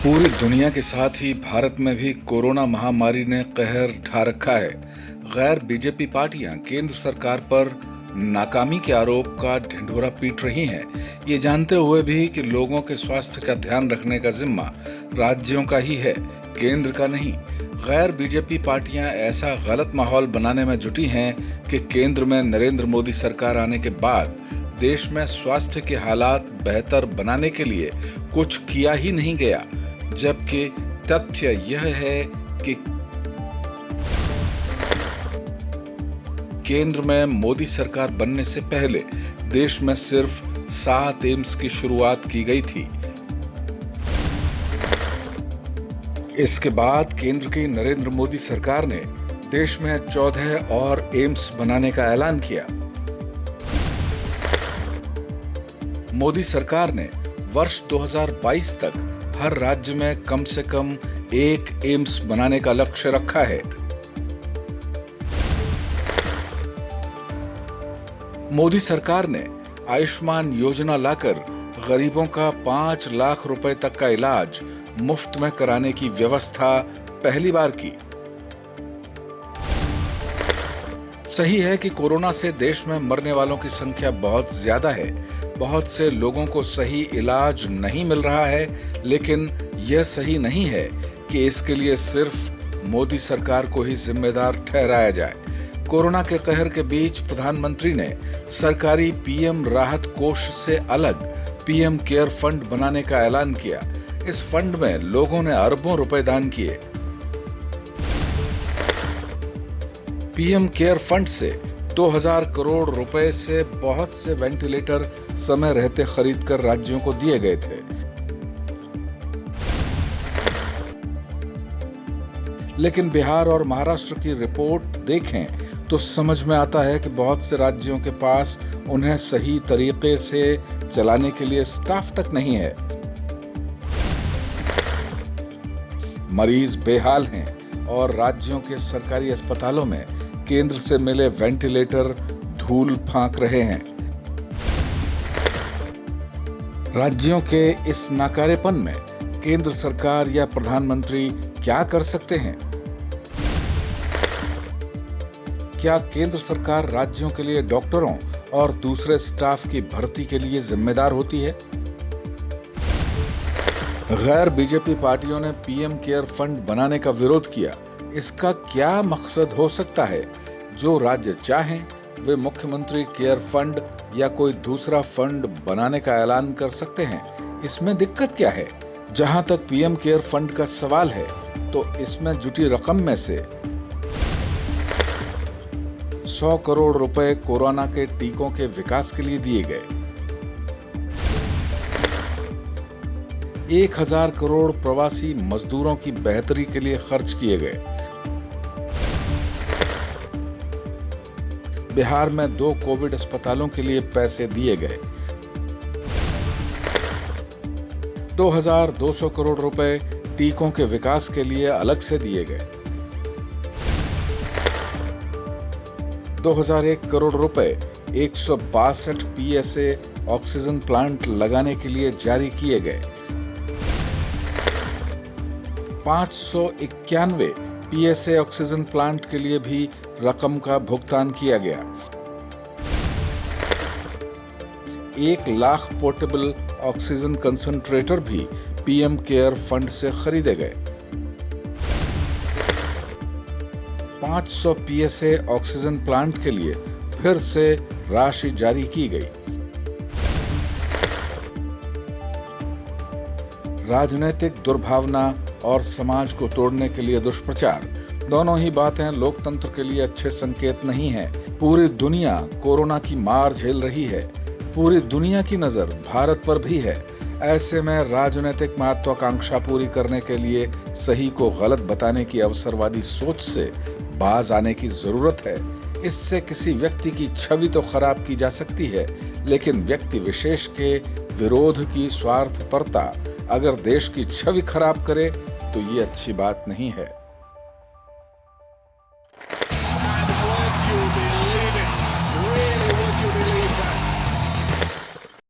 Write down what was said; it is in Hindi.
पूरी दुनिया के साथ ही भारत में भी कोरोना महामारी ने कहर ढा रखा है। गैर बीजेपी पार्टियां केंद्र सरकार पर नाकामी के आरोप का ढिंढोरा पीट रही हैं, ये जानते हुए भी कि लोगों के स्वास्थ्य का ध्यान रखने का जिम्मा राज्यों का ही है, केंद्र का नहीं। गैर बीजेपी पार्टियां ऐसा गलत माहौल बनाने में जुटी हैं कि केंद्र में नरेंद्र मोदी सरकार आने के बाद देश में स्वास्थ्य के हालात बेहतर बनाने के लिए कुछ किया ही नहीं गया, जबकि तथ्य यह है कि केंद्र में मोदी सरकार बनने से पहले देश में सिर्फ 7 एम्स की शुरुआत की गई थी। इसके बाद केंद्र की नरेंद्र मोदी सरकार ने देश में 14 और एम्स बनाने का ऐलान किया। मोदी सरकार ने वर्ष 2022 तक हर राज्य में कम से कम 1 एम्स बनाने का लक्ष्य रखा है। मोदी सरकार ने आयुष्मान योजना लाकर गरीबों का 5 लाख रुपए तक का इलाज मुफ्त में कराने की व्यवस्था पहली बार की। सही है कि कोरोना से देश में मरने वालों की संख्या बहुत ज्यादा है, बहुत से लोगों को सही इलाज नहीं मिल रहा है, लेकिन यह सही नहीं है कि इसके लिए सिर्फ मोदी सरकार को ही जिम्मेदार ठहराया जाए। कोरोना के कहर के बीच प्रधानमंत्री ने सरकारी पीएम राहत कोष से अलग पीएम केयर फंड बनाने का ऐलान किया। इस फंड में लोगों ने अरबों रुपए दान किए। पीएम केयर फंड से 2000 करोड़ रुपए से बहुत से वेंटिलेटर समय रहते खरीदकर राज्यों को दिए गए थे। लेकिन बिहार और महाराष्ट्र की रिपोर्ट देखें तो समझ में आता है कि बहुत से राज्यों के पास उन्हें सही तरीके से चलाने के लिए स्टाफ तक नहीं है। मरीज बेहाल हैं और राज्यों के सरकारी अस्पतालों में केंद्र से मिले वेंटिलेटर धूल फांक रहे हैं। राज्यों के इस नाकारेपन में केंद्र सरकार या प्रधानमंत्री क्या कर सकते हैं? क्या केंद्र सरकार राज्यों के लिए डॉक्टरों और दूसरे स्टाफ की भर्ती के लिए जिम्मेदार होती है? गैर बीजेपी पार्टियों ने पीएम केयर फंड बनाने का विरोध किया। इसका क्या मकसद हो सकता है? जो राज्य चाहें वे मुख्यमंत्री केयर फंड या कोई दूसरा फंड बनाने का ऐलान कर सकते हैं। इसमें दिक्कत क्या है? जहां तक पीएम केयर फंड का सवाल है तो इसमें जुटी रकम में से 100 करोड़ रुपए कोरोना के टीकों के विकास के लिए दिए गए। 1000 करोड़ प्रवासी मजदूरों की बेहतरी के लिए खर्च किए गए। बिहार में 2 कोविड अस्पतालों के लिए पैसे दिए गए। 2200 करोड़ रुपए टीकों के विकास के लिए अलग से दिए गए। 2001 करोड़ रुपए 162 पीएसए ऑक्सीजन प्लांट लगाने के लिए जारी किए गए। 591 पीएसए ऑक्सीजन प्लांट के लिए भी रकम का भुगतान किया गया। 1 लाख पोर्टेबल ऑक्सीजन कंसंट्रेटर भी पीएम केयर फंड से खरीदे गए। 500 पीएसए ऑक्सीजन प्लांट के लिए फिर से राशि जारी की गई। राजनीतिक दुर्भावना और समाज को तोड़ने के लिए दुष्प्रचार, दोनों ही बातें लोकतंत्र के लिए अच्छे संकेत नहीं है। पूरी दुनिया कोरोना की मार झेल रही है। पूरी दुनिया की नजर भारत पर भी है। ऐसे में राजनीतिक महत्वाकांक्षा पूरी करने के लिए सही को गलत बताने की अवसरवादी सोच से बाज आने की जरूरत है। इससे किसी व्यक्ति की छवि तो खराब की जा सकती है, लेकिन व्यक्ति विशेष के विरोध की स्वार्थपरता अगर देश की छवि खराब करे तो ये अच्छी बात नहीं है।